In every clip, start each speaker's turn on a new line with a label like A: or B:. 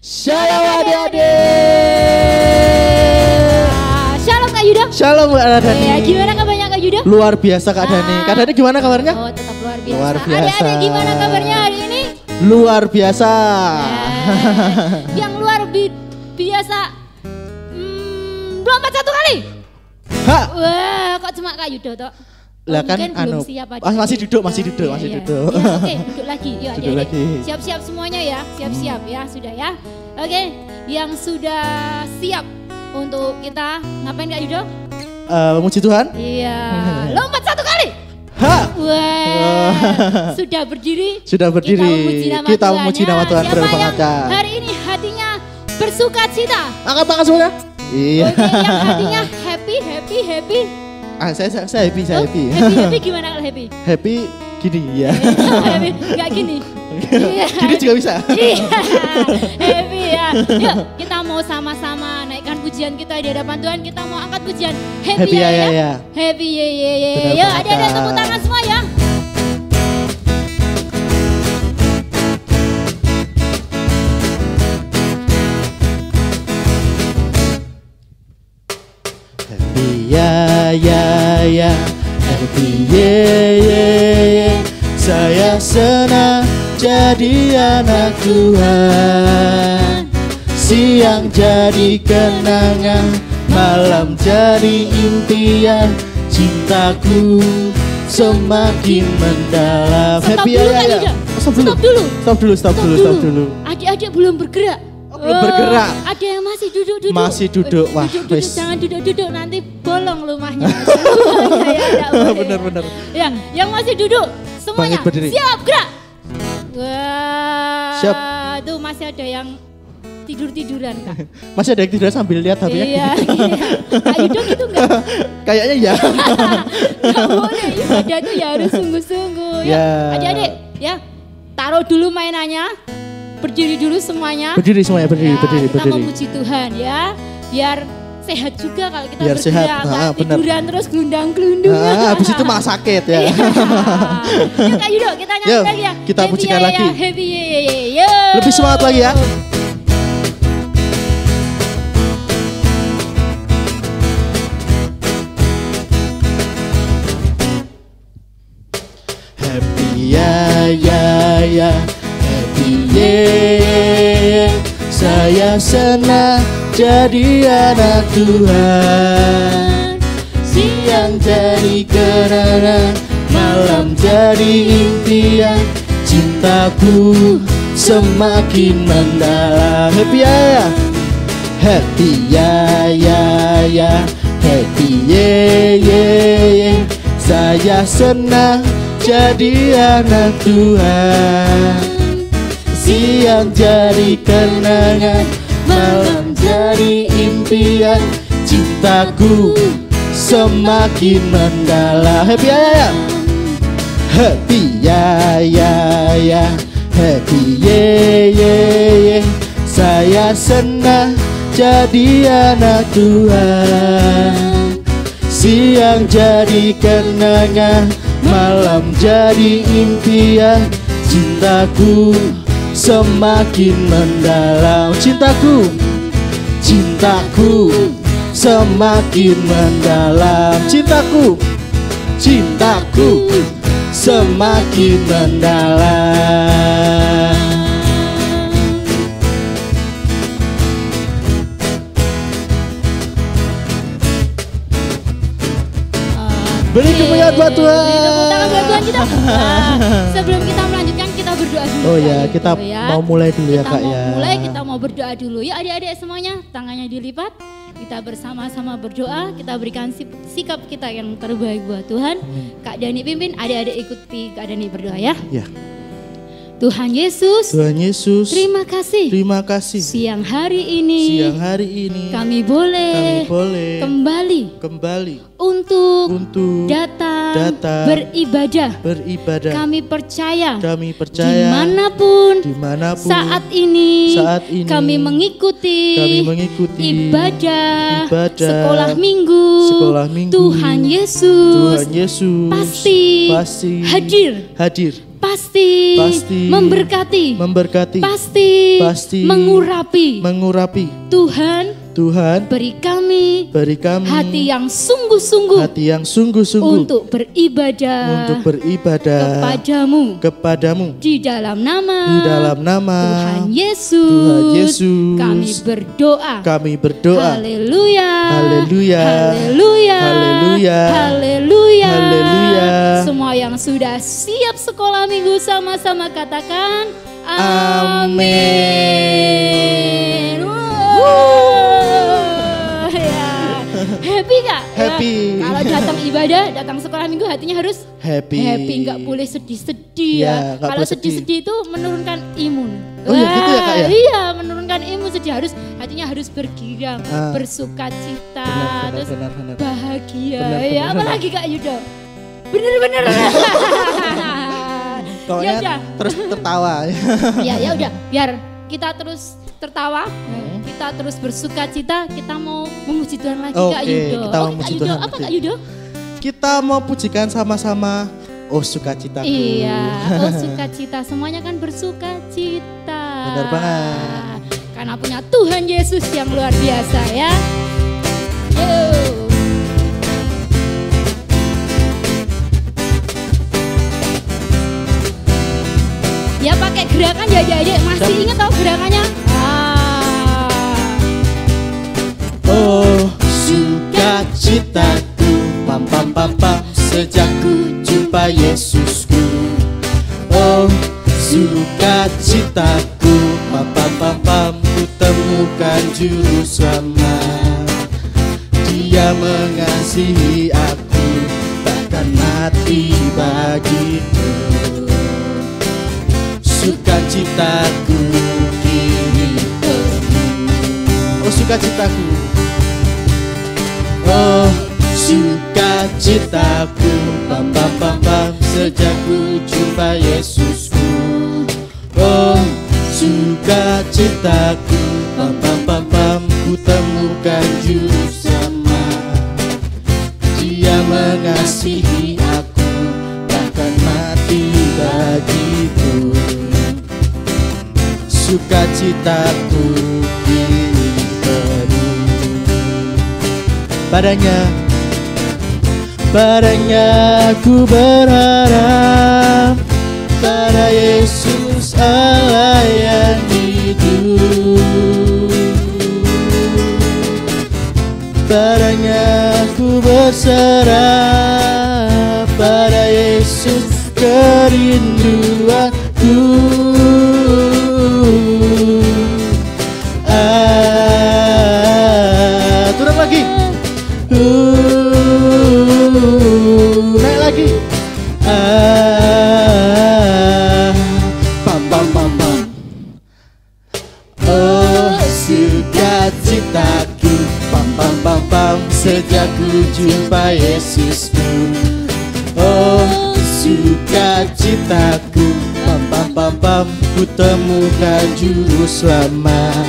A: Shalom adik-adik.
B: Shalom Kak Yuda.
A: Shalom Mbak Dani.
B: Ya, gimana kabarnya Kak Yuda?
A: Luar biasa Kak Dani. Kak Dani gimana kabarnya?
B: Oh, tetap luar biasa.
A: Luar biasa.
B: Adik-adik gimana kabarnya hari ini?
A: Luar biasa.
B: Yang luar biasa. Lompat satu kali.
A: Ha.
B: Wah, kok cuma Kak Yuda toh?
A: Lah kan
B: belum
A: anu.
B: siap
A: Masih duduk, masih duduk.
B: Ya,
A: Masih
B: ya.
A: duduk.
B: Ya, oke, duduk lagi. Yuk,
A: Duduk
B: adik-adik.
A: lagi.
B: Siap-siap semuanya ya. Siap-siap ya, sudah ya. Oke, yang sudah siap untuk kita ngapain Kak Yuda?
A: Memuji Tuhan.
B: Iya, lompat satu kali.
A: Ha.
B: Wah, sudah berdiri.
A: Sudah berdiri. Kita memuji nama Tuhan.
B: Siapa yang
A: Berbahagia.
B: hari ini hatinya bersuka cita?
A: Angkat tangan semuanya. Iya.
B: Oke, yang hatinya happy.
A: Saya happy, saya happy.
B: Happy gimana kalau happy?
A: Happy gini ya.
B: Happy, gak gini. Iya.
A: Gini juga bisa.
B: Iya, happy ya. Yuk, kita mau sama-sama naikkan pujian kita di hadapan Tuhan. Kita mau angkat pujian happy ya. Happy ya.
A: Benar
B: Yuk,
A: banget,
B: ada
A: Kak.
B: tepuk tangan semua ya.
A: Happy ya. Happy yeah. Saya senang jadi anak Tuhan. Siang jadi kenangan, malam jadi impian. Cintaku semakin mendalam.
B: Stop
A: Happy
B: dulu,
A: ya.
B: Kak Yuda.
A: Stop dulu.
B: Adik-adik belum bergerak.
A: Belum bergerak.
B: Ada yang masih duduk.
A: Masih duduk. Wah,
B: duduk,
A: wis.
B: jangan duduk nanti bolong rumahnya.
A: Bener.
B: Ya, yang masih duduk semuanya
A: Bangkit berdiri.
B: siap gerak. Wah,
A: Siap.
B: tuh masih ada yang tiduran Kak.
A: Masih ada yang tidur sambil lihat HP-nya.
B: Iya, Kak Yuda gitu enggak?
A: Kayaknya ya.
B: Gak boleh, ibadah tuh ya harus sungguh-sungguh. Ya,
A: Ya.
B: adik-adik ya, taruh dulu mainannya. Berdiri dulu semuanya.
A: Berdiri semuanya, berdiri.
B: Kita memuji Tuhan ya, biar sehat juga kalau kita
A: Biar
B: bergerak,
A: sehat,
B: nggak
A: benar.
B: tiduran terus gelundang-gelundung.
A: Habis itu malah sakit ya.
B: Iya. Yuk Kak Yudo, kita nyanyi
A: Yuk,
B: lagi ya.
A: kita
B: Happy
A: pujikan
B: ya,
A: lagi.
B: Happy ya.
A: Lebih semangat lagi ya. Happy ya. Happy yeah. Saya senang jadi anak Tuhan. Siang jadi kenangan, malam jadi impian. Cintaku semakin mendalam. Happy ya. Happy ya. Happy yeah. Saya senang jadi anak Tuhan. Siang jadi kenangan, malam jadi impian. Cintaku semakin mendalam. Happy ya. Happy ya. Happy yeah. Saya senang jadi anak Tuhan. Siang jadi kenangan, malam jadi impian. Cintaku semakin mendalam. Cintaku semakin mendalam. Cintaku semakin mendalam. Beri kemuliaan buat Tuhan.
B: Beri tepuk tangan buat Tuhan kita. Nah, sebelum kita melanjutkan kita berdoa dulu.
A: Oh ya,
B: Kak,
A: kita
B: gitu ya.
A: mau mulai dulu ya Kak ya.
B: Kita mau berdoa dulu. Ya adik-adik semuanya, tangannya dilipat. Kita bersama-sama berdoa, kita berikan sikap kita yang terbaik buat Tuhan. Kak Dani pimpin, adik-adik ikuti Kak Dani berdoa ya.
A: Ya.
B: Tuhan Yesus, terima kasih. Siang hari ini kami boleh kembali untuk datang beribadah. Kami percaya dimanapun saat ini kami mengikuti ibadah sekolah minggu. Tuhan Yesus pasti hadir. pasti, memberkati, pasti, mengurapi. Tuhan beri kami hati yang sungguh-sungguh untuk beribadah kepadamu di dalam nama Tuhan Yesus kami berdoa. Haleluya, semua yang sudah siap sekolah minggu sama-sama katakan amin. Happy gak?
A: Happy.
B: Kalau datang ibadah, datang sekolah minggu hatinya harus happy, nggak boleh sedih-sedih ya. Kalau sedih-sedih itu menurunkan imun.
A: Oh iya gitu ya Kak ya?
B: Iya, menurunkan imun sedih hatinya harus bergirang, bersukacita, terus bahagia. Ya, apalagi Kak Yudo? Bener-bener.
A: Pokoknya terus tertawa.
B: Ya udah, biar kita terus tertawa, kita terus bersukacita, kita mau memuji Tuhan lagi Kak Yudo.
A: Kita mau memuji Tuhan.
B: Apa Kak Yudo?
A: Kita mau pujikan sama-sama. Oh sukacitaku.
B: Iya, oh sukacita, semuanya kan bersukacita.
A: Benar banget.
B: Karena punya Tuhan Yesus yang luar biasa ya. Yo. Ya pakai gerakan ya adik, masih ingat tau gerakannya?
A: Oh sukacitaku, pam pam pam pam, sejak ku jumpa Yesusku. Oh sukacitaku, pam pam pam pam, ku temukan juru selamat. Dia mengasihi aku, bahkan mati bagiku. Sukacitaku kini penuh. Oh sukacitaku, oh sukacitaku, pam pam pam pam, sejak ku jumpa Yesusku. Oh sukacitaku, pam pam pam pam, ku temukan juru selamat. Dia mengasihi aku, bahkan mati bagiku. Sukacitaku kini penuh. Padanya ku berharap, pada Yesus Allah yang hidup. Padanya ku berserah, pada Yesus kerinduanku. Turun lagi. Naik lagi. Pam pam pam pam. Oh sukacitaku, pam pam pam pam, sejak ku jumpa Yesusku. Oh sukacitaku, pam pam pam pam, ku temukan juru selamat.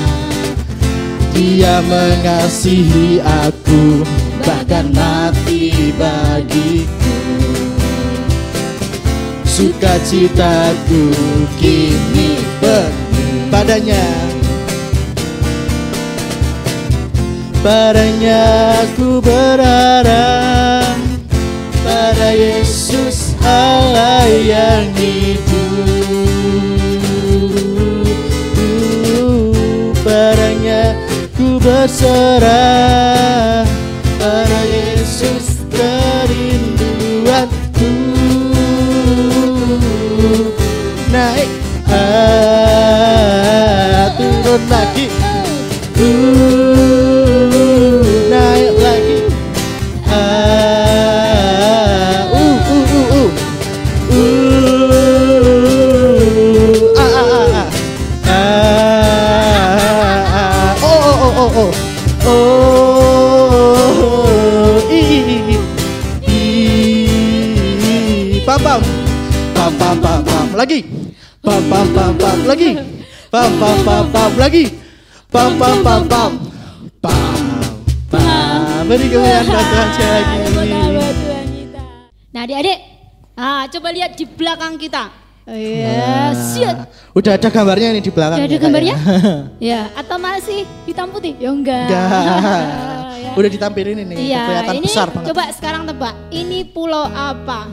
A: Dia mengasihi aku, bahkan mati bagiku. Sukacitaku kini penuh. Padanya ku berharap, pada Yesus Allah yang hidup. Padanya ku berserah, pada Yesus kerinduanku. Naik, turun lagi, naik lagi. Pam pam pam pam pam pam lagi, pam pam pam pam lagi, pam pam pam pam lagi, pam pam pam pam pam pam. Beri kemuliaan Tuhan sekali lagi.
B: Nah adik-adik, coba lihat di belakang kita. Iya, siap.
A: Udah ada gambarnya nih di belakang.
B: Udah ada gambarnya? Ya, atau masih hitam putih? Ya enggak. Ya.
A: Udah ditampilin ini,
B: Iya,
A: kelihatan
B: ini
A: besar banget.
B: coba sekarang tebak. Ini pulau apa?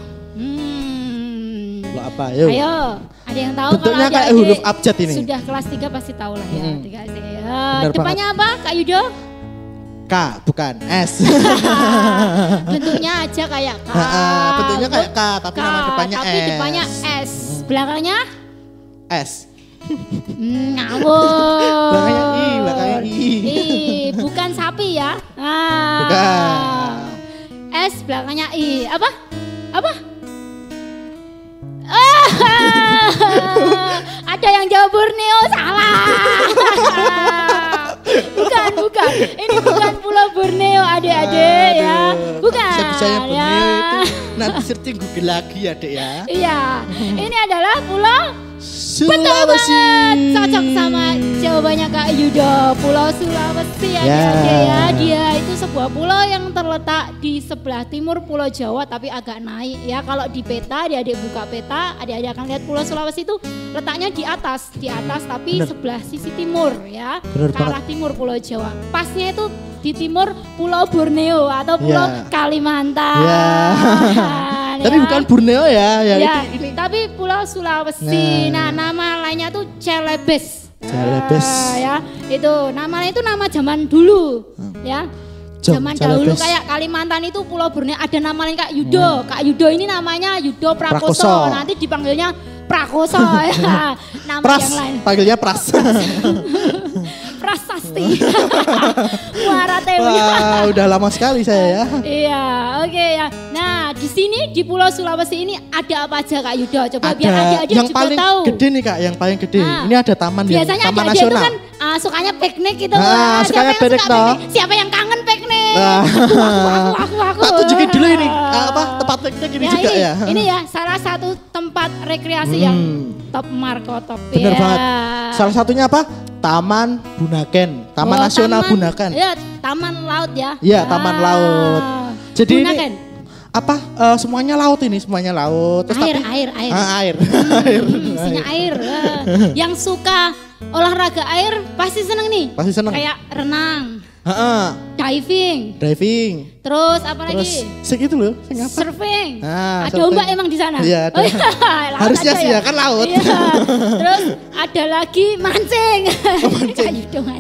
A: Pulau apa? Yuk.
B: Ayo, ada yang tahu?
A: Bentuknya
B: kalau
A: kayak
B: adik-adik
A: huruf abjad ini.
B: Sudah kelas 3 pasti tahu lah ya.
A: Benar
B: Depannya apa, Kak Yudo?
A: K, bukan S.
B: Bentuknya aja kayak K.
A: Bentuknya kayak K, tapi nama depannya
B: tapi
A: S.
B: depannya S. Belakangnya?
A: S.
B: Ngawur.
A: Belakangnya I.
B: Bukan sapi ya.
A: Bukan.
B: S belakangnya I. Apa? Ada yang jawab Borneo, salah. Bukan. Ini bukan Pulau Borneo, adik-adik ya. Bukan.
A: Bisa-bisanya Borneo
B: ya.
A: itu nanti searching Google lagi ya, Dek ya.
B: Iya. Ini adalah Pulau
A: Sulawesi.
B: Cocok sama jawabannya Kak Yudo. Pulau Sulawesi ya. Dia itu sebuah pulau yang terletak di sebelah timur Pulau Jawa tapi agak naik ya. Kalau di peta, adik-adik buka peta, adik-adik akan lihat Pulau Sulawesi itu letaknya di atas tapi sebelah sisi timur ya. Ke arah timur Pulau Jawa. Pasnya itu di timur Pulau Borneo atau Pulau Kalimantan.
A: Tapi bukan Borneo ya.
B: Ini. Tapi Pulau Sulawesi. Nah, nama lainnya tuh Celebes. Ya, itu namanya itu nama zaman dulu, ya. Zaman dahulu kayak Kalimantan itu Pulau Borneo ada nama lain Kak Yudo. Kak Yudo ini namanya Yudo Prakoso. Nanti dipanggilnya Prakoso ya. Nama yang lain.
A: Panggilnya Pras.
B: Prasasti.
A: Wah, udah lama sekali saya ya.
B: Iya, oke ya. Nah, di sini di Pulau Sulawesi ini ada apa aja Kak Yudo? Coba biar adik-adik
A: yang
B: juga
A: paling
B: tahu.
A: Gede nih Kak, yang paling gede. Ini ada taman yang
B: biasanya
A: taman
B: adik-adik itu
A: nasional.
B: kan sukanya piknik gitu.
A: Sukanya piknik toh.
B: Siapa yang kangen piknik? Aku.
A: Tak tunjukin dulu ini tempat piknik ini juga ya.
B: Ini ya salah satu tempat rekreasi yang top markotop.
A: Bener banget. Salah satunya apa? Taman Bunaken, Taman Nasional Bunaken.
B: Iya, taman laut ya.
A: Iya, taman laut. Jadi
B: Bunaken.
A: ini apa? Semuanya laut ini, semuanya laut. Terus
B: air.
A: Air.
B: Isinya air. Yang suka olahraga air pasti seneng nih.
A: Pasti seneng.
B: Kayak renang. Diving. Terus apa lagi?
A: Segitu loh, apa?
B: Surfing.
A: Nah,
B: ada ombak emang di sana?
A: Iya, ada. Harusnya sih ya, kan laut.
B: Iya. Terus ada lagi mancing.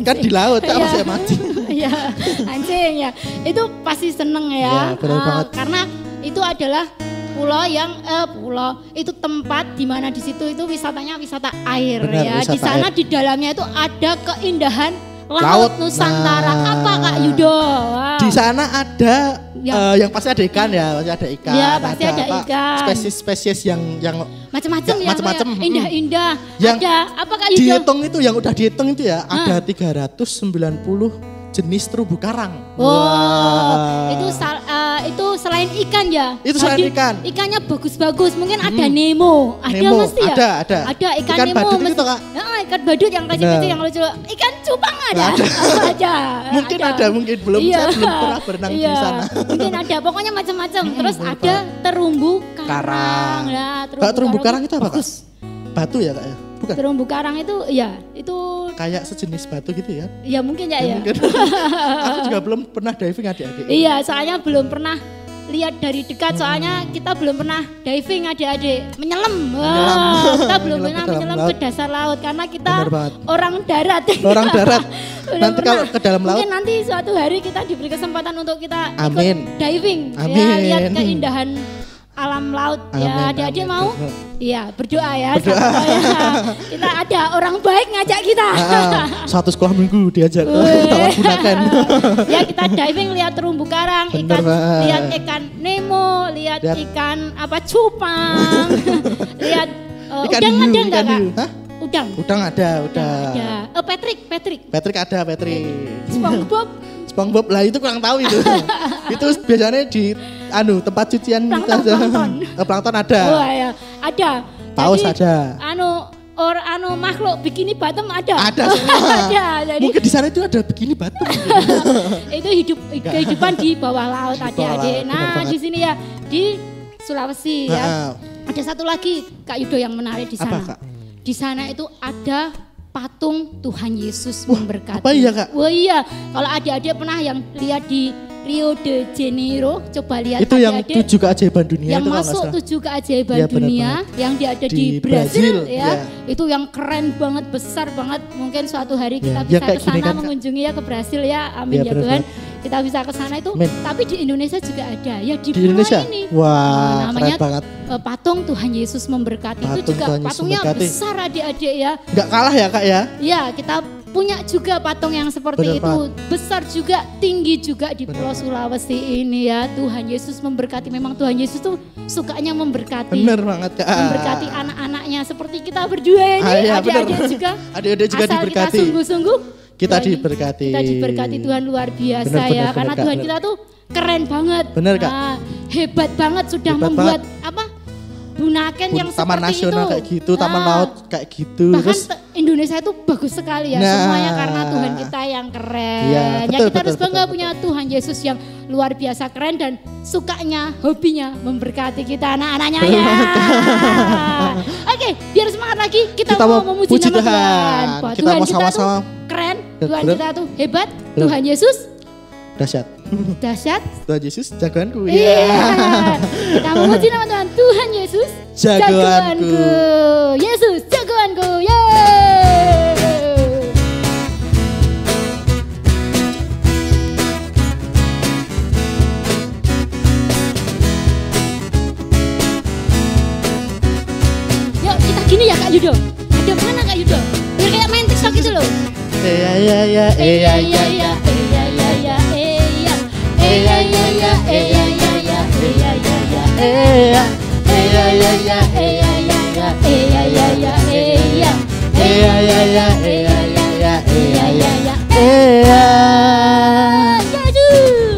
A: Kan di laut, apa sih mancing?
B: Iya, mancing ya. Itu pasti seneng ya.
A: Benar banget.
B: Karena itu adalah pulau yang itu tempat di mana di situ itu wisatanya wisata air.
A: Benar,
B: ya.
A: wisata
B: Di sana
A: air.
B: Di dalamnya itu ada keindahan Laut Nusantara. Apa Kak Yudo? Wow.
A: Di sana ada yang pasti ada ikan ya, pasti ada ikan.
B: Ya, pasti ada ikan.
A: Spesies-spesies yang
B: macam-macam ya.
A: Macam-macam.
B: Indah-indah.
A: Yang
B: ada apa Kak Yudo?
A: Dihitung itu yang udah dihitung itu ya, ada 390 jenis terumbu karang.
B: Itu selain ikan ya.
A: Itu selain ikan.
B: Ikannya bagus-bagus. Mungkin ada Nemo. Ada mesti ya?
A: Ada.
B: Ada ikan Nemo.
A: Badut itu Kak.
B: Ikan badut yang kecil-kecil yang lucu. Ikan cupang ada. Ada.
A: Mungkin belum. Saya belum pernah berenang di sana.
B: Mungkin ada. Pokoknya macam-macam. Terus ada terumbu karang.
A: Terumbu karang itu apa Kak? Batu ya Kak ya? Bukan.
B: Terumbu karang itu itu
A: kayak sejenis batu gitu ya?
B: Ya mungkin ya.
A: Mungkin. Aku juga belum pernah diving adik-adik.
B: Iya, soalnya belum pernah lihat dari dekat, soalnya kita belum pernah diving adik-adik, menyelam. Kita belum pernah menyelam ke dasar laut karena kita orang darat.
A: Orang darat. Nanti kalau ke dalam laut.
B: Mungkin nanti suatu hari kita diberi kesempatan untuk kita ikut diving.
A: Amin.
B: Ya, lihat keindahan alam laut. Ya, adik-adik mau? Iya, berdoa ya. Kita ada orang baik ngajak kita.
A: Satu sekolah minggu diajak Taman Bunaken.
B: Ya, kita diving lihat terumbu karang, lihat ikan Nemo, lihat ikan cupang, lihat udang ada enggak Kak? Udang
A: ada.
B: Patrick
A: ada.
B: SpongeBob
A: lah itu kurang tahu itu. Itu biasanya di tempat cucian plankton ada.
B: Oh iya, ada.
A: Paus ada.
B: Makhluk bikini bottom ada.
A: Ada semua.
B: Ada. Jadi
A: mungkin di sana itu ada bikini bottom.
B: Itu kehidupan di bawah laut adik-adik. Nah, di sini ya di Sulawesi ya. Ada satu lagi Kak Yudo yang menarik di sana.
A: Apa, Kak?
B: Di sana itu ada patung Tuhan Yesus memberkati.
A: Apa iya, Kak?
B: Wah iya, kalau adik-adik pernah yang lihat di Rio de Janeiro, coba lihat
A: itu yang
B: adik-adik
A: 7 keajaiban dunia
B: yang
A: itu kalau
B: masuk
A: nggak salah.
B: 7 keajaiban
A: Ya, benar
B: dunia
A: banget.
B: yang ada di
A: Di
B: Brasil
A: Brasil,
B: ya.
A: ya.
B: Itu yang keren banget, besar banget. Mungkin suatu hari
A: Ya,
B: kita
A: ya
B: bisa
A: kayak
B: ke
A: gini
B: sana
A: kan, Kak.
B: mengunjungi ya ke Brasil ya. Amin
A: Ya,
B: ya,
A: benar
B: Tuhan.
A: banget.
B: Kita bisa ke sana itu.
A: Amin.
B: Tapi di Indonesia juga ada ya di
A: Indonesia?
B: Pulau ini.
A: Wah,
B: namanya
A: keren banget.
B: Patung Tuhan Yesus memberkati.
A: Patung
B: Itu juga
A: Tuhan Yesus
B: patungnya
A: memberkati.
B: besar adik-adik ya.
A: Nggak kalah ya, Kak ya?
B: Ya, kita punya juga patung yang seperti
A: Benar,
B: itu. Besar juga, tinggi juga di
A: Benar,
B: Pulau
A: Pak.
B: Sulawesi ini ya. Tuhan Yesus memberkati. Memang Tuhan Yesus tuh sukanya memberkati.
A: Bener banget, Kak.
B: Memberkati anak-anaknya seperti kita berdua ini.
A: Ah, iya,
B: Adik-adik
A: benar.
B: juga.
A: Adik-adik juga
B: Asal
A: diberkati.
B: kita sungguh-sungguh.
A: Kita
B: ya,
A: diberkati.
B: Kita diberkati Tuhan luar biasa
A: Benar,
B: ya.
A: benar,
B: Karena
A: Kak,
B: Tuhan
A: benar.
B: kita tuh keren banget.
A: Benar, Kak.
B: Nah, hebat banget sudah
A: Hebat
B: membuat apa? Bunaken yang
A: Taman
B: seperti
A: nasional
B: itu.
A: kayak gitu, taman
B: Nah,
A: laut kayak gitu.
B: Bahkan
A: Terus
B: Indonesia itu bagus sekali ya,
A: Nah.
B: semuanya karena Tuhan kita yang keren.
A: Iya,
B: Ya,
A: betul,
B: kita harus
A: betul,
B: bangga
A: betul,
B: punya Tuhan Yesus yang luar biasa keren dan sukanya, hobinya memberkati kita anak-anaknya ya. Oke, biar semangat lagi kita,
A: Kita
B: mau
A: mau
B: memuji
A: puji
B: nama
A: Tuhan.
B: Tuhan. Bahwa
A: Kita
B: Tuhan
A: mau
B: kita
A: sama-sama.
B: tuh keren, Tuhan
A: Bener.
B: kita tuh hebat,
A: Bener.
B: Tuhan Yesus
A: dahsyat.
B: dahsyat.
A: Tuhan Yesus jagoanku.
B: Iya. Kita memuji nama Tuhan. Tuhan Yesus
A: Jagoanku.
B: Yesus jagoanku. Yeay. Yuk kita gini ya Kak Yudo. Ada mana Kak Yudo? Biar kayak main TikTok gitu loh.
A: Iya iya iya iya iya iya.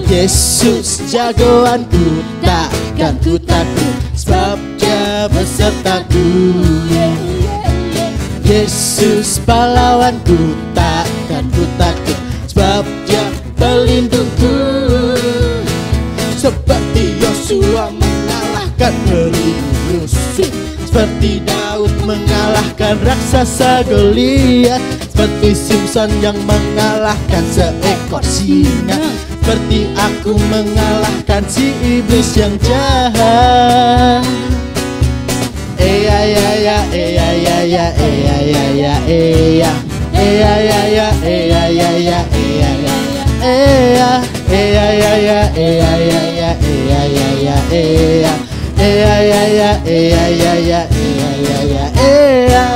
A: Yesus jagoanku, takkan ku takut, sebab Dia besertaku. Yesus pahlawanku, takkan ku takut, sebab Dia pelindungku. Seperti Yosua mengalahkan beribu musuh, seperti Daud mengalahkan raksasa Goliat, seperti Simpson yang mengalahkan seekor singa, seperti aku mengalahkan si iblis yang jahat. Eya ya ya eya ya ya eya ya ya eya eya ya ya eya ya ya eya ya eya eya ya ya eya ya ya eya ya ya eya eya ya ya eya ya ya eya ya ya eya.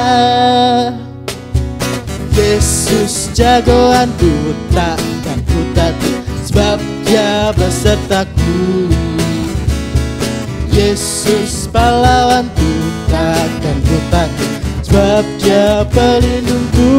A: Yesus jagoanku, takkan ku takut, sebab Dia besertaku. Yesus pahlawanku, takkan ku takut, sebab Dia pelindungku.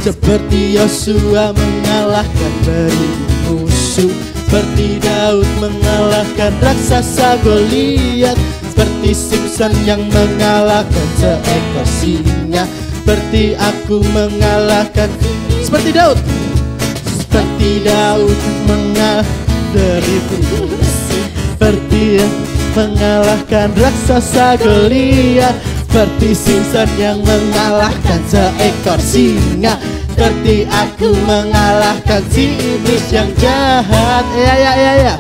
A: Seperti Yosua mengalahkan beribu musuh, seperti Daud mengalahkan raksasa Goliat, seperti Simpson yang mengalahkan seekor singa, seperti aku mengalahkan, seperti Daud mengalahkan beribu musuh, seperti mengalahkan raksasa Goliat, seperti Simpson yang mengalahkan seekor singa, seperti aku mengalahkan si iblis yang jahat. Ya ya ya ya.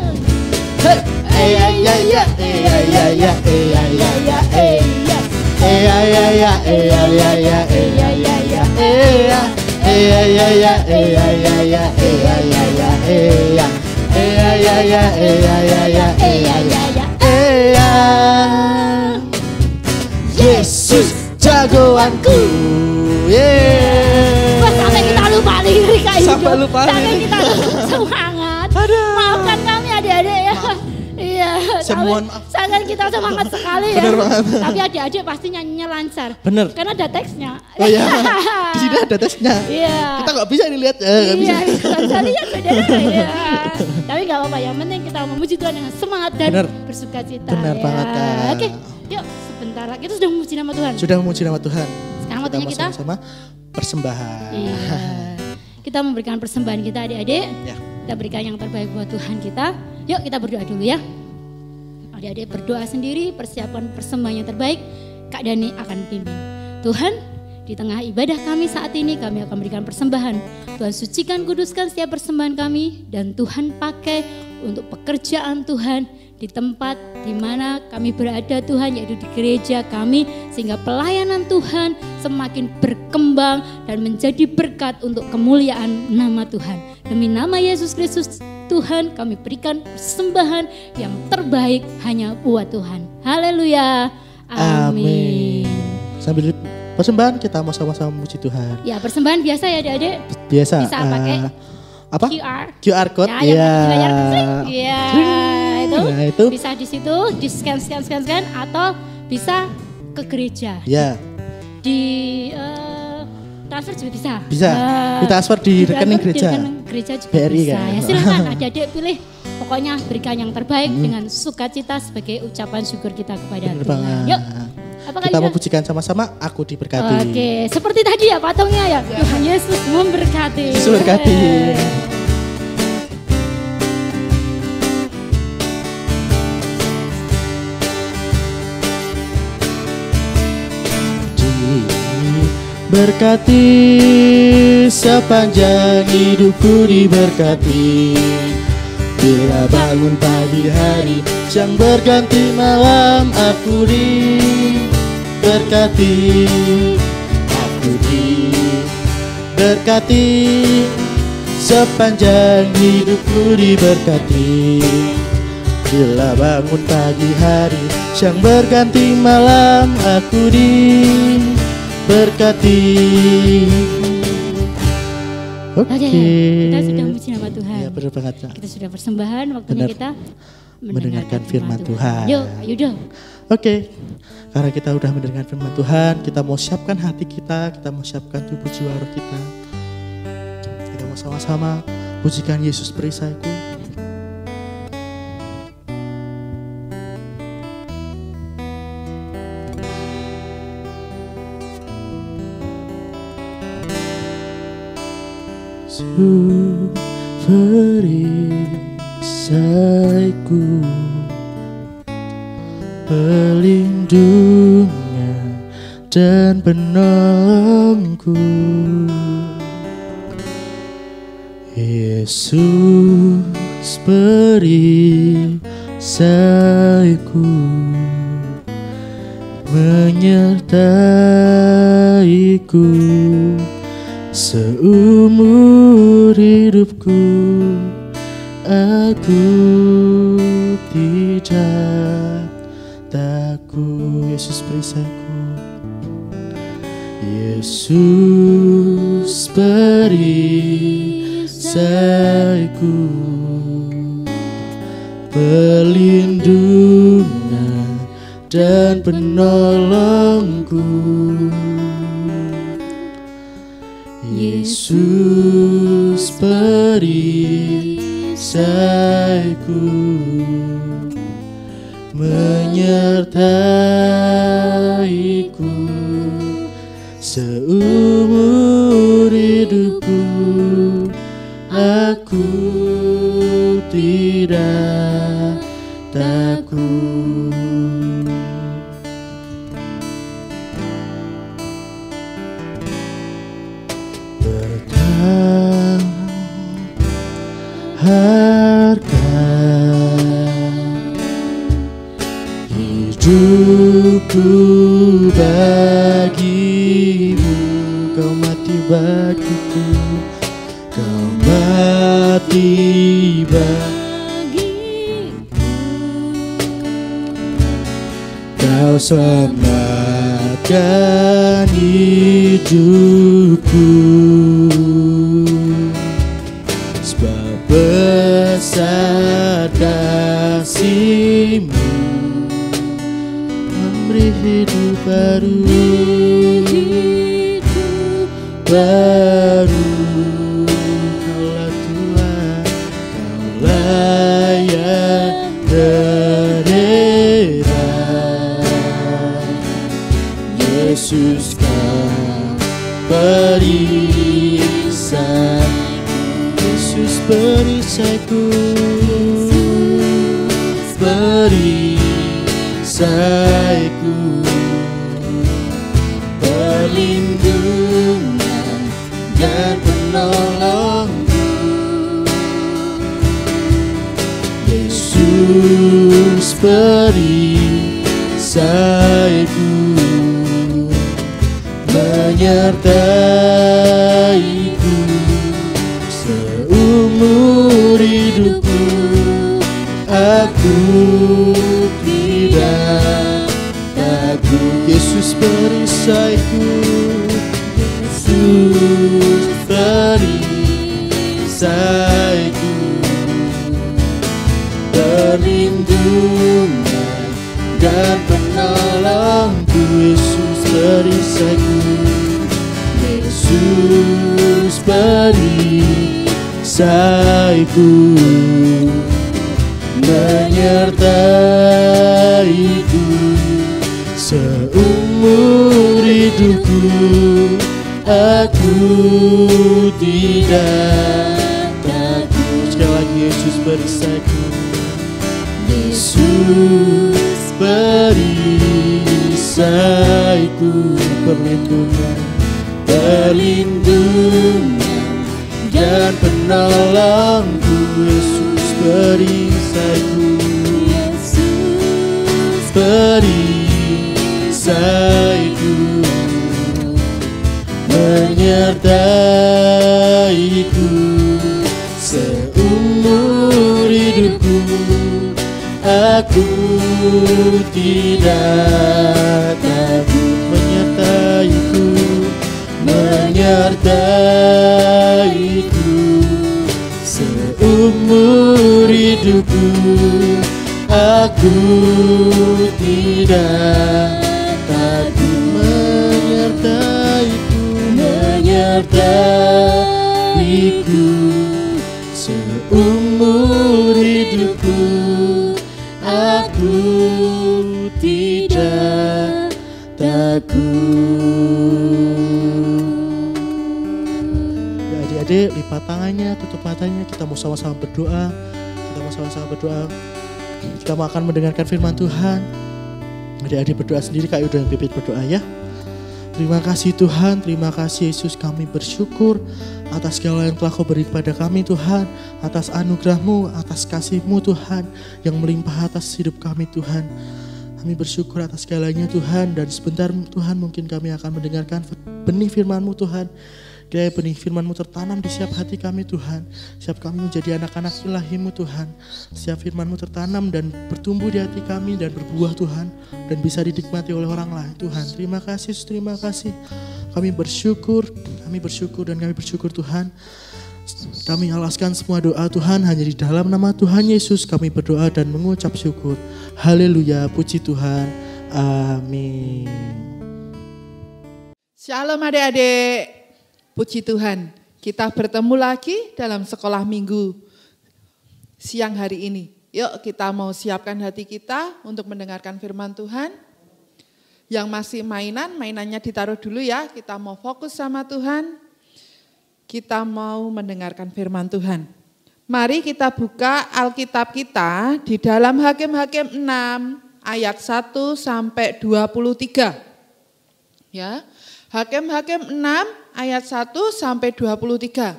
A: Hey. Ya ya ya ya ya ya ya ya ya ya. Ya ya ya ya ya ya ya ya ya. Ya ya ya ya ya ya ya ya ya ya. Ya ya ya ya ya ya ya ya. Yesus jagoanku. Yeah.
B: Wah, sampai kita lupa lirik Kak Yudo.
A: Sampai lupa
B: Sampai
A: lirik.
B: kita lupa semangat.
A: Aduh.
B: Maafkan kami adik-adik ya. Iya.
A: Saya
B: tapi
A: mohon maaf.
B: sangat kita semangat sekali ya.
A: Bener banget.
B: Tapi adik-adik pasti nyanyinya lancar.
A: Bener.
B: Karena ada teksnya.
A: Oh iya, di sini ada tesnya.
B: Iya.
A: Kita nggak bisa dilihat, nggak bisa.
B: Iya, nggak bisa lihat saudara. Iya. Tapi nggak apa-apa, yang penting kita memuji Tuhan dengan semangat dan
A: Bener.
B: bersuka cita.
A: Bener
B: ya.
A: banget, Kak.
B: Oke, yuk sebentar lagi kita sudah memuji nama Tuhan.
A: Sudah memuji nama Tuhan.
B: Sekarang waktunya
A: mau
B: kita.
A: sama-sama persembahan.
B: Iya. Kita memberikan persembahan kita adik-adik.
A: Ya.
B: Kita berikan yang terbaik buat Tuhan kita. Yuk kita berdoa dulu ya. Adik-adik berdoa sendiri, persiapkan persembahan yang terbaik, Kak Dani akan pimpin. Tuhan, di tengah ibadah kami saat ini, kami akan berikan persembahan. Tuhan sucikan, kuduskan setiap persembahan kami, dan Tuhan pakai untuk pekerjaan Tuhan di tempat di mana kami berada Tuhan, yaitu di gereja kami, sehingga pelayanan Tuhan semakin berkembang dan menjadi berkat untuk kemuliaan nama Tuhan. Demi nama Yesus Kristus Tuhan, kami berikan persembahan yang terbaik hanya buat Tuhan. Haleluya. Amin.
A: Sambil persembahan kita mau sama-sama memuji Tuhan.
B: Ya, persembahan biasa ya adik-adik.
A: Biasa.
B: Bisa pakai
A: apa?
B: QR
A: code.
B: Ya, itu.
A: Nah, itu
B: bisa di situ di scan atau bisa ke gereja.
A: Ya.
B: Di transfer juga bisa.
A: Bisa. Ditransfer di rekening gereja.
B: Gereja juga
A: BRI
B: bisa.
A: kan?
B: Ya, silakan adik-adik pilih. Pokoknya berikan yang terbaik dengan sukacita sebagai ucapan syukur kita kepada Tuhan. Yuk.
A: Kita mau pujikan sama-sama, aku diberkati.
B: Oke, seperti tadi ya patungnya ya. Tuhan Yesus memberkati.
A: Yesus memberkati. Berkati sepanjang hidupku diberkati. Bila bangun pagi hari, siang berganti malam, aku diberkati. Aku diberkati sepanjang hidupku diberkati. Bila bangun pagi hari, siang berganti malam, aku diberkati. Oke,
B: kita sudah memuji nama Tuhan.
A: Ya, benar banget.
B: Kita sudah persembahan, waktunya kita
A: mendengarkan firman Tuhan.
B: Yuk, ayo dong.
A: Oke, karena kita udah mendengarkan firman Tuhan, kita mau siapkan hati kita mau siapkan tubuh jiwa roh kita. Kita mau sama-sama pujikan Yesus perisaiku. Perisaiku, pelindungan dan penolongku, Yesus perisaiku, menyertaiku seumur hidupku. Aku tidak takut. Yesus perisaiku, Yesus perisaiku, pelindungan dan penolongku, Yesus perisaiku, menyertaiku seumur hidupku. Aku tidak takut. Berharga hidupku bagimu, kau mati bagiku, kau mati bagiku, kau selamatkan hidupku. Sebab besar kasih-Mu memberi hidup baru, Kaulah Tuhan, Kaulah yang terhebat. Yesus Kau perisai, Yesus perisaiku, perisai. perisaiku, perlindungan dan penolongku. Yesus perisaiku, menyertaiku seumur hidupku. Aku tidak takut. Yesus perisaiku, Yesus perisaiku, perlindungan dan penolongku. Yesus perisaiku, Yesus perisaiku, menyertaiku seumur hidupku. Aku tidak takut. Sekali lagi, Yesus perisaiku, Yesus perisaiku, perlindungan, perlindungan dan penolongku. Yesus perisaiku, Yesus perisaiku, menyertaiku seumur hidupku. Aku tidak takut. Menyertaiku, menyertaiku seumur hidupku. Aku tidak takut. Menyertaiku, menyertaiku seumur hidupku. Aku tidak takut. Ya, adik-adik, lipat tangannya, tutup matanya. Kita mau sama-sama berdoa. Kita mau akan mendengarkan firman Tuhan. Adik-adik berdoa sendiri, Kak Yuda yang pimpin berdoa ya. Terima kasih Tuhan, terima kasih Yesus, kami bersyukur atas segala yang telah Kau beri kepada kami Tuhan, atas anugerah-Mu, atas kasih-Mu Tuhan yang melimpah atas hidup kami Tuhan. Kami bersyukur atas segalanya Tuhan, dan sebentar Tuhan mungkin kami akan mendengarkan benih firman-Mu Tuhan. Kiranya benih firman-Mu tertanam di setiap hati kami Tuhan. Setiap kami menjadi anak-anak ilahi-Mu Tuhan. Setiap firman-Mu tertanam dan bertumbuh di hati kami dan berbuah Tuhan. Dan bisa dinikmati oleh orang lain Tuhan. Terima kasih, terima kasih. Kami bersyukur Tuhan. Kami alaskan semua doa Tuhan hanya di dalam nama Tuhan Yesus. Kami berdoa dan mengucap syukur. Haleluya, puji Tuhan. Amin.
C: Shalom adik-adik. Puji Tuhan, kita bertemu lagi dalam sekolah minggu siang hari ini. Yuk kita mau siapkan hati kita untuk mendengarkan firman Tuhan. Yang masih mainannya ditaruh dulu ya. Kita mau fokus sama Tuhan. Kita mau mendengarkan firman Tuhan. Mari kita buka Alkitab kita di dalam Hakim-Hakim 6 ayat 1 sampai 23. Ya. Hakim-Hakim 6 ayat 1 sampai 23.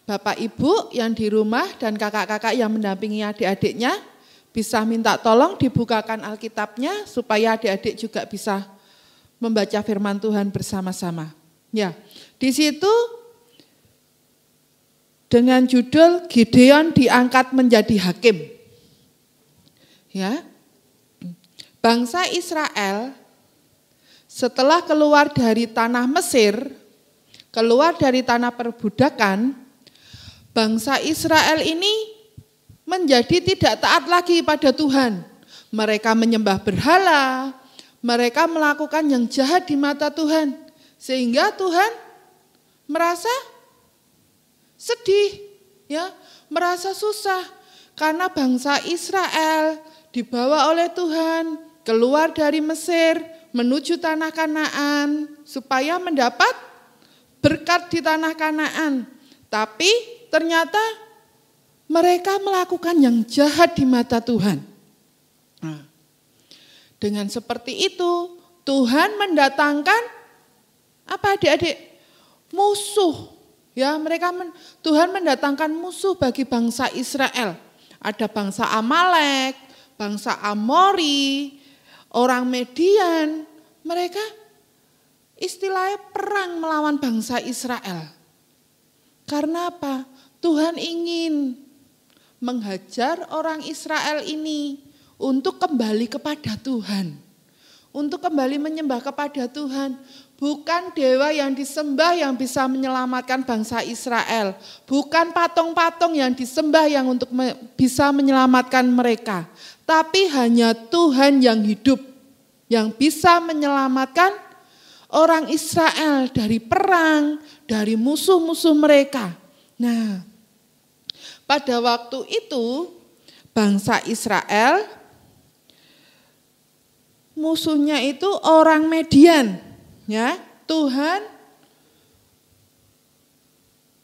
C: Bapak Ibu yang di rumah dan kakak-kakak yang mendampingi adik-adiknya bisa minta tolong dibukakan Alkitabnya supaya adik-adik juga bisa membaca firman Tuhan bersama-sama. Ya, di situ dengan judul Gideon diangkat menjadi hakim. Ya. Bangsa Israel setelah keluar dari tanah Mesir, keluar dari tanah perbudakan, bangsa Israel ini menjadi tidak taat lagi pada Tuhan. Mereka menyembah berhala, mereka melakukan yang jahat di mata Tuhan. Sehingga Tuhan merasa sedih, ya, merasa susah. Karena bangsa Israel dibawa oleh Tuhan keluar dari Mesir, menuju tanah Kanaan supaya mendapat berkat di tanah Kanaan. Tapi ternyata mereka melakukan yang jahat di mata Tuhan. Nah, Dengan seperti itu, Tuhan mendatangkan apa adik-adik? Musuh. Ya, Tuhan mendatangkan musuh bagi bangsa Israel. Ada bangsa Amalek, bangsa Amori, orang Median. Mereka istilahnya perang melawan bangsa Israel. Karena apa? Tuhan ingin menghajar orang Israel ini untuk kembali kepada Tuhan. Untuk kembali menyembah kepada Tuhan. Bukan dewa yang disembah yang bisa menyelamatkan bangsa Israel. Bukan patung-patung yang disembah yang untuk bisa menyelamatkan mereka. Tapi hanya Tuhan yang hidup. Yang bisa menyelamatkan orang Israel dari perang, dari musuh-musuh mereka. Nah, pada waktu itu bangsa Israel musuhnya itu orang Median. Ya, Tuhan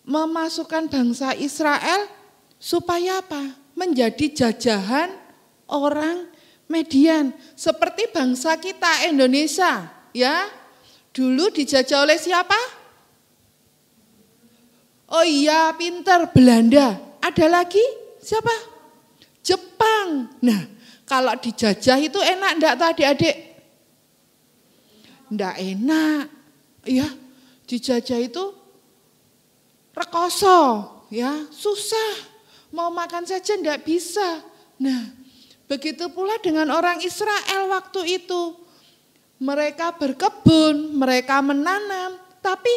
C: memasukkan bangsa Israel supaya apa? Menjadi jajahan orang Median. Seperti bangsa kita Indonesia, ya. Dulu dijajah oleh siapa? Oh iya, pinter, Belanda. Ada lagi siapa? Jepang. Nah, kalau dijajah itu enak enggak tuh adik-adik? Enggak enak. Ya, dijajah itu rekoso, ya, susah. Mau makan saja enggak bisa. Nah, begitu pula dengan orang Israel waktu itu. Mereka berkebun, mereka menanam, tapi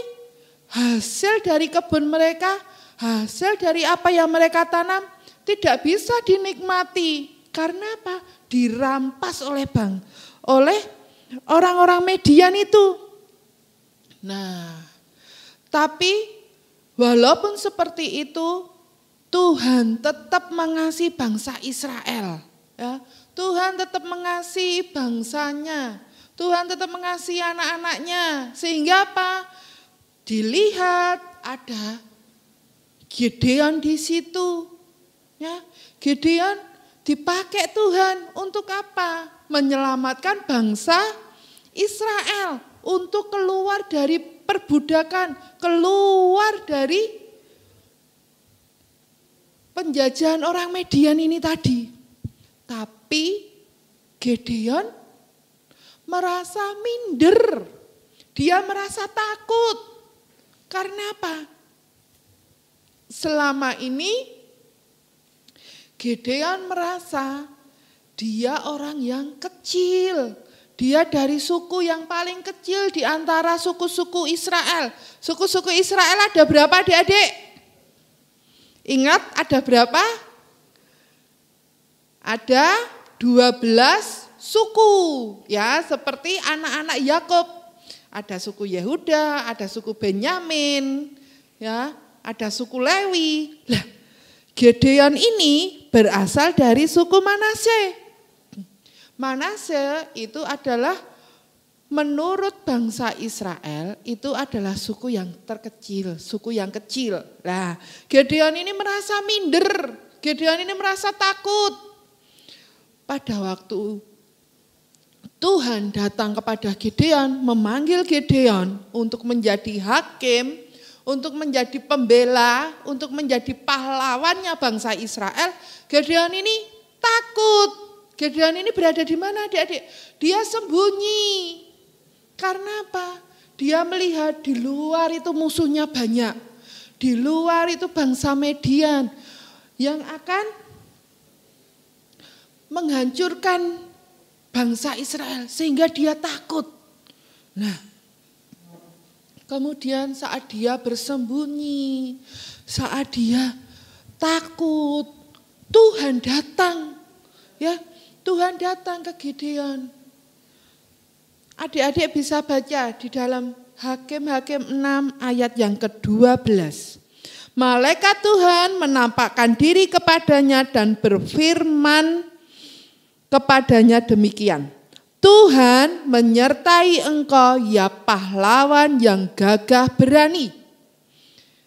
C: hasil dari kebun mereka, hasil dari apa yang mereka tanam tidak bisa dinikmati. Karena apa? Dirampas oleh orang-orang Median itu. Nah, tapi walaupun seperti itu, Tuhan tetap mengasihi bangsa Israel. Ya, Tuhan tetap mengasihi bangsanya. Tuhan tetap mengasihi anak-anaknya. Sehingga apa? Dilihat ada Gideon di situ. Ya, Gideon dipakai Tuhan untuk apa? Menyelamatkan bangsa Israel untuk keluar dari perbudakan, keluar dari penjajahan orang Median ini tadi. Tapi Gideon merasa minder, dia merasa takut. Karena apa? Selama ini Gideon merasa dia orang yang kecil. Dia dari suku yang paling kecil di antara suku-suku Israel. Suku-suku Israel ada berapa adik-adik? Ingat ada berapa? Ada 12 suku, ya, seperti anak-anak Yakub. Ada suku Yehuda, ada suku Benyamin, ya, ada suku Lewi. Lah, Gideon ini berasal dari suku Manase. Manase itu adalah menurut bangsa Israel itu adalah suku yang terkecil, suku yang kecil. Nah, Gideon ini merasa minder, Gideon ini merasa takut. Pada waktu Tuhan datang kepada Gideon, memanggil Gideon untuk menjadi hakim, untuk menjadi pembela, untuk menjadi pahlawannya bangsa Israel. Gideon ini takut. Gideon ini berada di mana adik-adik? Dia sembunyi. Karena apa? Dia melihat di luar itu musuhnya banyak. Di luar itu bangsa Median yang akan menghancurkan bangsa Israel sehingga dia takut. Nah, kemudian saat dia bersembunyi, saat dia takut, Tuhan datang. Ya, Tuhan datang ke Gideon. Adik-adik bisa baca di dalam Hakim-Hakim 6 ayat yang ke-12. Malaikat Tuhan menampakkan diri kepadanya dan berfirman kepadanya demikian. Tuhan menyertai engkau ya pahlawan yang gagah berani.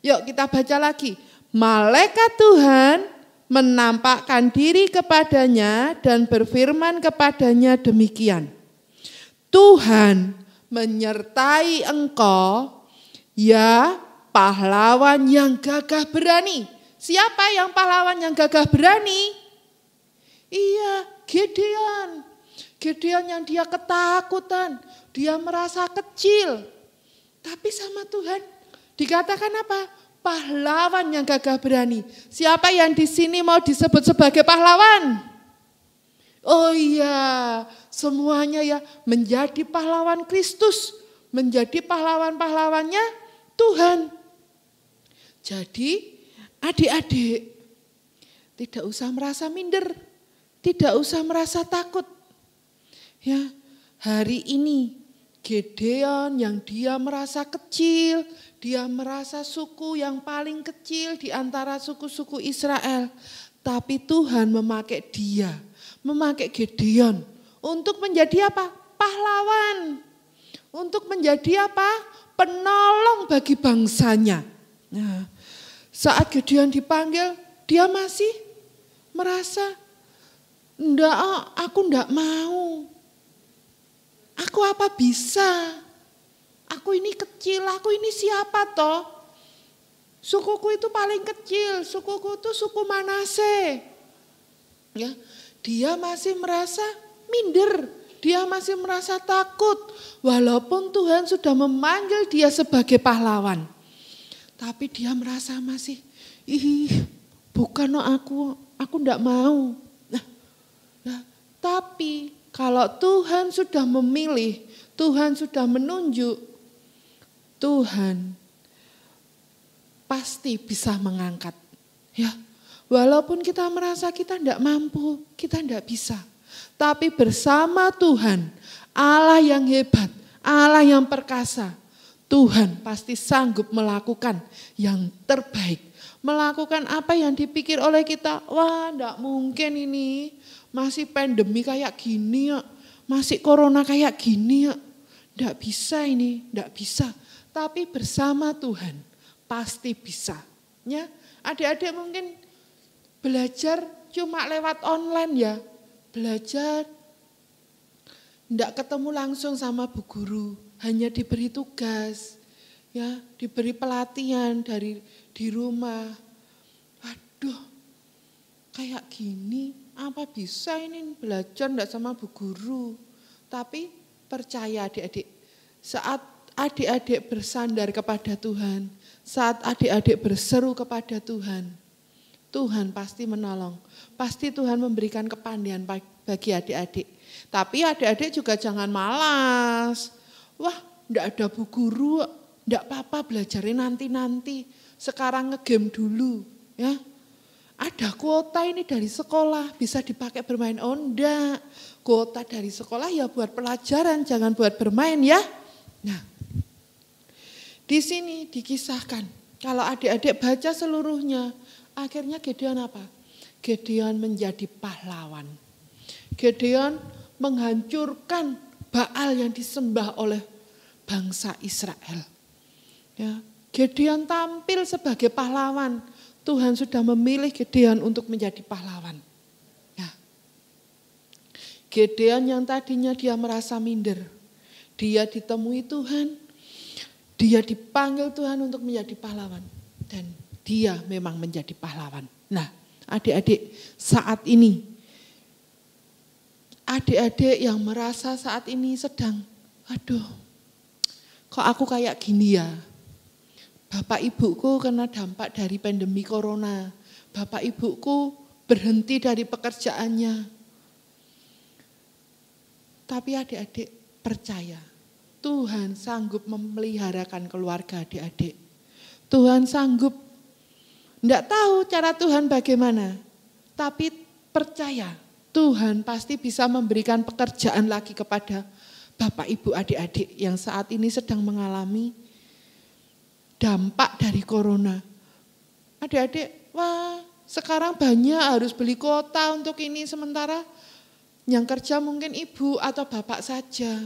C: Yuk kita baca lagi. Malaikat Tuhan menampakkan diri kepadanya dan berfirman kepadanya demikian. Tuhan menyertai engkau, ya pahlawan yang gagah berani. Siapa yang pahlawan yang gagah berani? Iya, Gideon. Gideon yang dia ketakutan, dia merasa kecil. Tapi sama Tuhan dikatakan apa? Pahlawan yang gagah berani. Siapa yang di sini mau disebut sebagai pahlawan? Oh iya, semuanya ya menjadi pahlawan Kristus, menjadi pahlawan-pahlawannya Tuhan. Jadi adik-adik tidak usah merasa minder, tidak usah merasa takut. Ya, hari ini Gideon yang dia merasa kecil, dia merasa suku yang paling kecil di antara suku-suku Israel. Tapi Tuhan memakai dia, memakai Gideon untuk menjadi apa? Pahlawan. Untuk menjadi apa? Penolong bagi bangsanya. Nah, saat Gideon dipanggil, dia masih merasa, aku enggak mau. Aku apa bisa? Aku ini kecil, aku ini siapa toh? Sukuku itu paling kecil, sukuku itu suku Manase. Ya, dia masih merasa minder, dia masih merasa takut. Walaupun Tuhan sudah memanggil dia sebagai pahlawan. Tapi dia merasa masih, bukan aku enggak mau. Nah, tapi kalau Tuhan sudah memilih, Tuhan sudah menunjuk, Tuhan pasti bisa mengangkat. Ya, walaupun kita merasa kita tidak mampu, kita tidak bisa. Tapi bersama Tuhan, Allah yang hebat, Allah yang perkasa, Tuhan pasti sanggup melakukan yang terbaik. Melakukan apa yang dipikir oleh kita, wah tidak mungkin ini. Masih pandemi kayak gini ya, masih corona kayak gini ya. Tidak bisa ini, tidak bisa. Tapi bersama Tuhan pasti bisa. Ya, adik-adik mungkin belajar cuma lewat online ya. Belajar, tidak ketemu langsung sama bu guru, hanya diberi tugas, ya, diberi pelatihan di rumah. Waduh, kayak gini. Apa bisa ini belajar enggak sama bu guru? Tapi percaya adik-adik, saat adik-adik bersandar kepada Tuhan, saat adik-adik berseru kepada Tuhan, Tuhan pasti menolong. Pasti Tuhan memberikan kepandaian bagi adik-adik. Tapi adik-adik juga jangan malas. Wah, enggak ada bu guru, enggak apa-apa belajarnya nanti-nanti. Sekarang ngegame dulu, ya. Ada kuota ini dari sekolah, bisa dipakai bermain. Oh enggak, kuota dari sekolah ya buat pelajaran, jangan buat bermain ya. Nah, di sini dikisahkan, kalau adik-adik baca seluruhnya, akhirnya Gideon apa? Gideon menjadi pahlawan. Gideon menghancurkan Baal yang disembah oleh bangsa Israel. Ya, Gideon tampil sebagai pahlawan. Tuhan sudah memilih Gideon untuk menjadi pahlawan. Ya. Gideon yang tadinya dia merasa minder, dia ditemui Tuhan, dia dipanggil Tuhan untuk menjadi pahlawan. Dan dia memang menjadi pahlawan. Nah, adik-adik saat ini, adik-adik yang merasa saat ini sedang, aduh, kok aku kayak gini ya? Bapak ibuku kena dampak dari pandemi corona. Bapak ibuku berhenti dari pekerjaannya. Tapi adik-adik percaya, Tuhan sanggup memeliharakan keluarga adik-adik. Tuhan sanggup, enggak tahu cara Tuhan bagaimana. Tapi percaya, Tuhan pasti bisa memberikan pekerjaan lagi kepada Bapak Ibu adik-adik yang saat ini sedang mengalami dampak dari corona. Adik-adik, wah sekarang banyak harus beli kuota untuk ini, sementara yang kerja mungkin ibu atau bapak saja.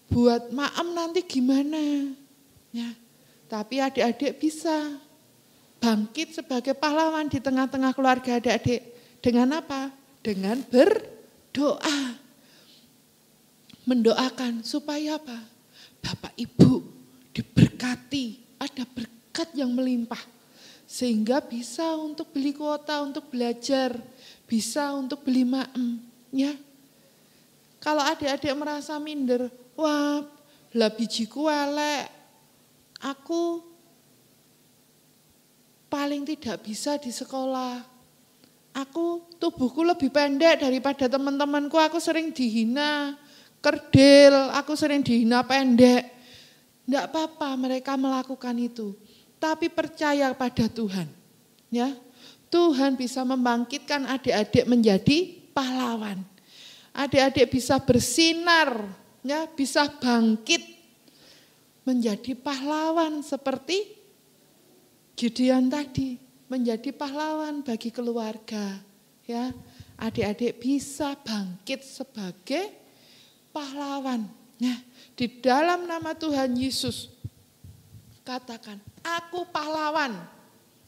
C: Buat maem nanti gimana? Ya, tapi adik-adik bisa. bangkit sebagai pahlawan di tengah-tengah keluarga adik-adik. Dengan apa? Dengan berdoa. Mendoakan supaya apa? Bapak Ibu diberkati, ada berkat yang melimpah. Sehingga bisa untuk beli kuota, untuk belajar, bisa untuk beli maem. Ya. Kalau adik-adik merasa minder, wah lah bijiku elek, aku paling tidak bisa di sekolah. Aku tubuhku lebih pendek daripada teman-temanku, aku sering dihina, kerdil, aku sering dihina pendek. Tidak apa-apa mereka melakukan itu. Tapi percaya pada Tuhan. Ya, Tuhan bisa membangkitkan adik-adik menjadi pahlawan. Adik-adik bisa bersinar, ya, bisa bangkit menjadi pahlawan seperti Gideon tadi, menjadi pahlawan bagi keluarga. Ya, adik-adik bisa bangkit sebagai pahlawan. Nah, di dalam nama Tuhan Yesus katakan, aku pahlawan.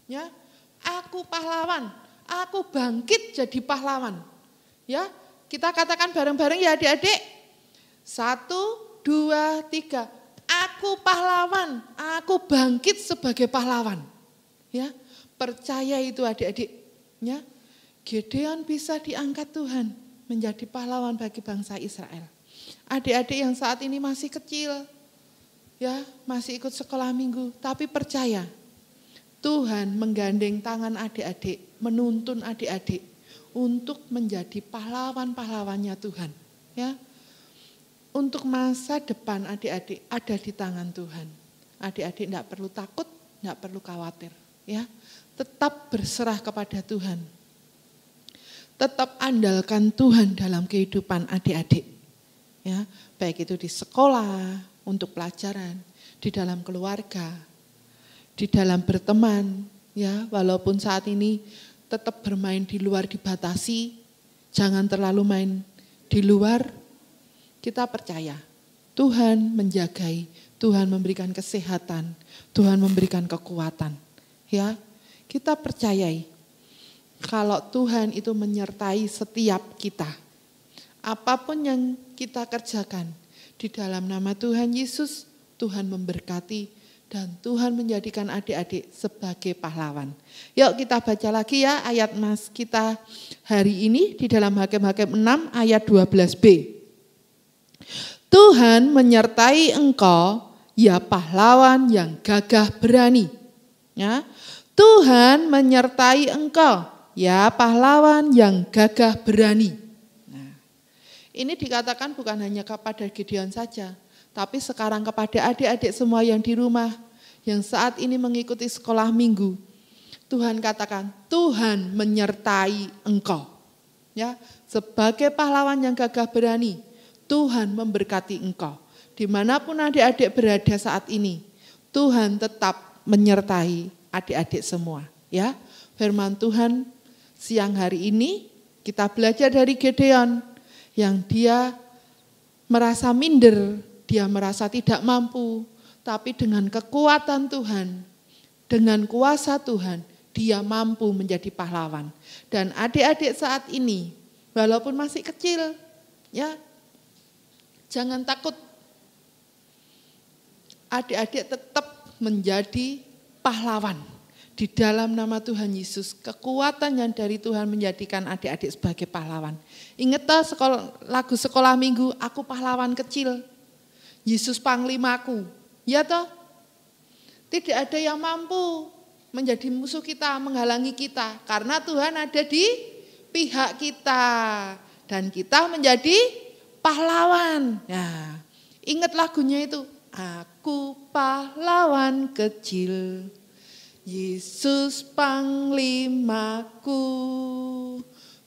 C: Ya, aku pahlawan. Aku bangkit jadi pahlawan. Ya, kita katakan bareng-bareng ya adik-adik. 1, 2, 3. Aku pahlawan. Aku bangkit sebagai pahlawan. Ya, percaya itu adik-adik. Ya, Gideon bisa diangkat Tuhan menjadi pahlawan bagi bangsa Israel. Adik-adik yang saat ini masih kecil, ya, masih ikut sekolah minggu, tapi percaya Tuhan menggandeng tangan adik-adik, menuntun adik-adik untuk menjadi pahlawan-pahlawannya Tuhan. Ya, untuk masa depan adik-adik ada di tangan Tuhan. Adik-adik tidak perlu takut, tidak perlu khawatir. Ya, tetap berserah kepada Tuhan. Tetap andalkan Tuhan dalam kehidupan adik-adik. Ya, baik itu di sekolah, untuk pelajaran, di dalam keluarga, di dalam berteman, ya, walaupun saat ini tetap bermain di luar dibatasi, jangan terlalu main di luar, kita percaya Tuhan menjagai, Tuhan memberikan kesehatan, Tuhan memberikan kekuatan. Ya, kita percayai kalau Tuhan itu menyertai setiap kita. Apapun yang kita kerjakan di dalam nama Tuhan Yesus, Tuhan memberkati dan Tuhan menjadikan adik-adik sebagai pahlawan. Yuk kita baca lagi ya ayat mas kita hari ini di dalam Hakim-Hakim 6 ayat 12b. Tuhan menyertai engkau, ya pahlawan yang gagah berani. Ya, Tuhan menyertai engkau, ya pahlawan yang gagah berani. Ini dikatakan bukan hanya kepada Gideon saja, tapi sekarang kepada adik-adik semua yang di rumah, yang saat ini mengikuti sekolah minggu. Tuhan katakan, Tuhan menyertai engkau. Ya, sebagai pahlawan yang gagah berani, Tuhan memberkati engkau. Dimanapun adik-adik berada saat ini, Tuhan tetap menyertai adik-adik semua. Ya, firman Tuhan siang hari ini kita belajar dari Gideon. Yang dia merasa minder, dia merasa tidak mampu, tapi dengan kekuatan Tuhan, dengan kuasa Tuhan, dia mampu menjadi pahlawan. Dan adik-adik saat ini, walaupun masih kecil, ya, jangan takut. Adik-adik tetap menjadi pahlawan. Di dalam nama Tuhan Yesus, kekuatan yang dari Tuhan menjadikan adik-adik sebagai pahlawan. Ingat toh lagu sekolah minggu, aku pahlawan kecil, Yesus panglimaku. Ya toh, tidak ada yang mampu menjadi musuh kita, menghalangi kita. Karena Tuhan ada di pihak kita. Dan kita menjadi pahlawan. Ya, ingat lagunya itu, aku pahlawan kecil, Yesus panglimaku,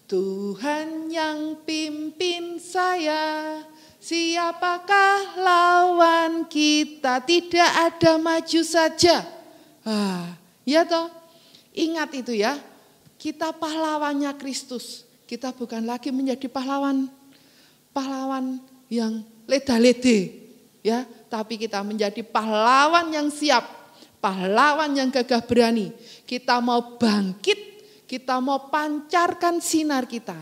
C: Tuhan yang pimpin saya, siapakah lawan kita? Tidak ada maju saja. Ya toh, ingat itu ya, kita pahlawannya Kristus. Kita bukan lagi menjadi pahlawan yang leda-lede, ya, tapi kita menjadi pahlawan yang siap. pahlawan yang gagah berani. Kita mau bangkit, kita mau pancarkan sinar kita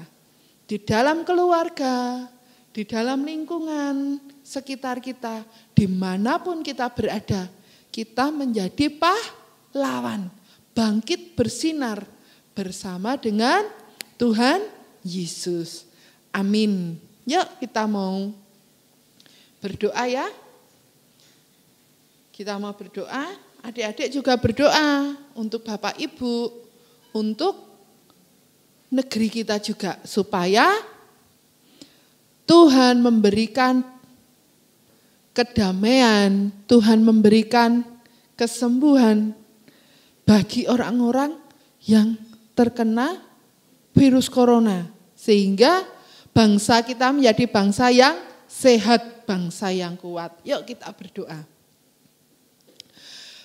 C: di dalam keluarga, di dalam lingkungan sekitar kita, dimanapun kita berada. Kita menjadi pahlawan, bangkit bersinar bersama dengan Tuhan Yesus. Amin. Yuk kita mau berdoa ya. Kita mau berdoa, adik-adik juga berdoa untuk Bapak Ibu, untuk negeri kita juga, supaya Tuhan memberikan kedamaian, Tuhan memberikan kesembuhan bagi orang-orang yang terkena virus corona. Sehingga bangsa kita menjadi bangsa yang sehat, bangsa yang kuat. Yuk kita berdoa.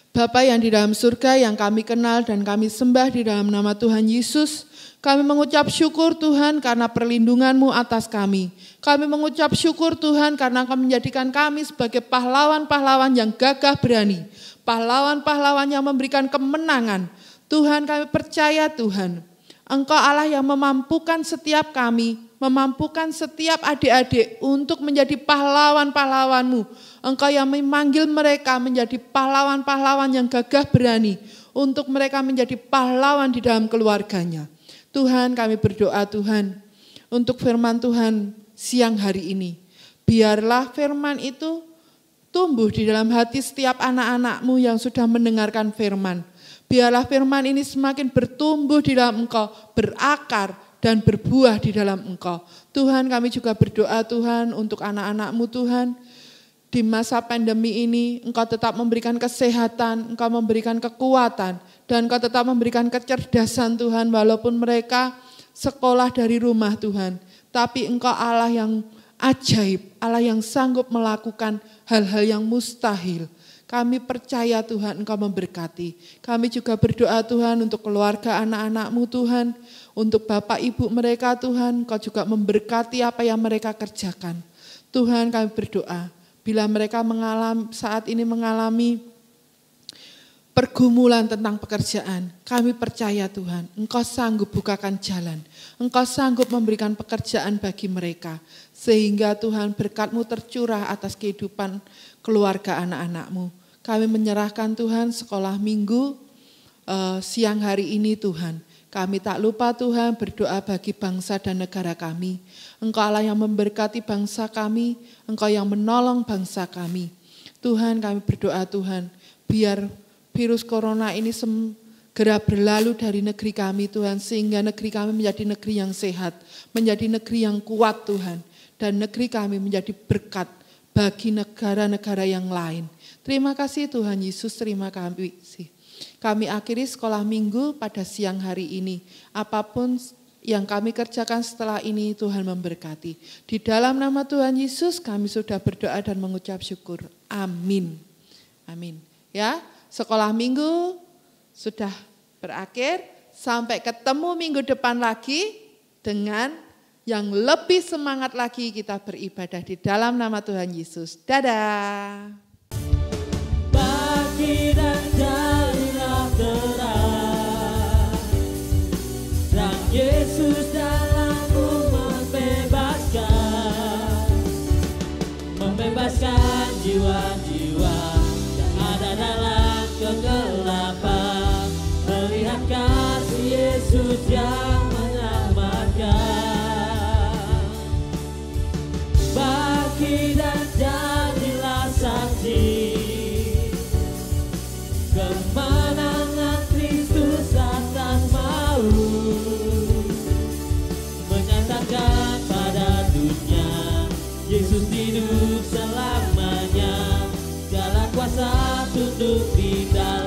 C: Bapa yang di dalam surga, yang kami kenal dan kami sembah di dalam nama Tuhan Yesus, kami mengucap syukur Tuhan karena perlindungan-Mu atas kami. Kami mengucap syukur Tuhan karena Engkau menjadikan kami sebagai pahlawan-pahlawan yang gagah berani. Pahlawan-pahlawan yang memberikan kemenangan. Tuhan, kami percaya Tuhan, Engkau Allah yang memampukan setiap kami, memampukan setiap adik-adik untuk menjadi pahlawan-pahlawan-Mu. Engkau yang memanggil mereka menjadi pahlawan-pahlawan yang gagah berani, untuk mereka menjadi pahlawan di dalam keluarganya. Tuhan, kami berdoa Tuhan, untuk firman Tuhan siang hari ini. Biarlah firman itu tumbuh di dalam hati setiap anak-anak-Mu yang sudah mendengarkan firman. Biarlah firman ini semakin bertumbuh di dalam Engkau, berakar dan berbuah di dalam Engkau. Tuhan, kami juga berdoa Tuhan untuk anak-anak-Mu Tuhan. Di masa pandemi ini Engkau tetap memberikan kesehatan, Engkau memberikan kekuatan, dan Engkau tetap memberikan kecerdasan Tuhan, walaupun mereka sekolah dari rumah Tuhan. Tapi Engkau Allah yang ajaib, Allah yang sanggup melakukan hal-hal yang mustahil. Kami percaya Tuhan Engkau memberkati. Kami juga berdoa Tuhan untuk keluarga anak-anak-Mu Tuhan, untuk bapak ibu mereka Tuhan, Engkau juga memberkati apa yang mereka kerjakan. Tuhan, kami berdoa, bila mereka saat ini mengalami pergumulan tentang pekerjaan, kami percaya Tuhan, Engkau sanggup bukakan jalan, Engkau sanggup memberikan pekerjaan bagi mereka, sehingga Tuhan berkat-Mu tercurah atas kehidupan keluarga anak-anak-Mu. Kami menyerahkan Tuhan sekolah minggu siang hari ini Tuhan. Kami tak lupa Tuhan berdoa bagi bangsa dan negara kami. Engkau Allah yang memberkati bangsa kami, Engkau yang menolong bangsa kami. Tuhan, kami berdoa Tuhan, biar virus corona ini segera berlalu dari negeri kami Tuhan, sehingga negeri kami menjadi negeri yang sehat, menjadi negeri yang kuat Tuhan, dan negeri kami menjadi berkat bagi negara-negara yang lain. Terima kasih Tuhan Yesus, terima kasih. Kami akhiri sekolah minggu pada siang hari ini. Apapun yang kami kerjakan setelah ini, Tuhan memberkati. Di dalam nama Tuhan Yesus kami sudah berdoa dan mengucap syukur. Amin. Amin. Ya, sekolah minggu sudah berakhir. Sampai ketemu minggu depan lagi dengan yang lebih semangat lagi kita beribadah di dalam nama Tuhan Yesus. Dadah.
D: Bagi dan jadilah terang, terang Yesus dalammu membebaskan jiwa-jiwa yang ada dalam kegelapan, melihat kasih Yesus yang menyelamatkan. Bagi dan jadilah saksi kemenangan Kristus atas maut, menyatakan pada dunia Yesus hidup selamanya, segala kuasa tunduk di dalam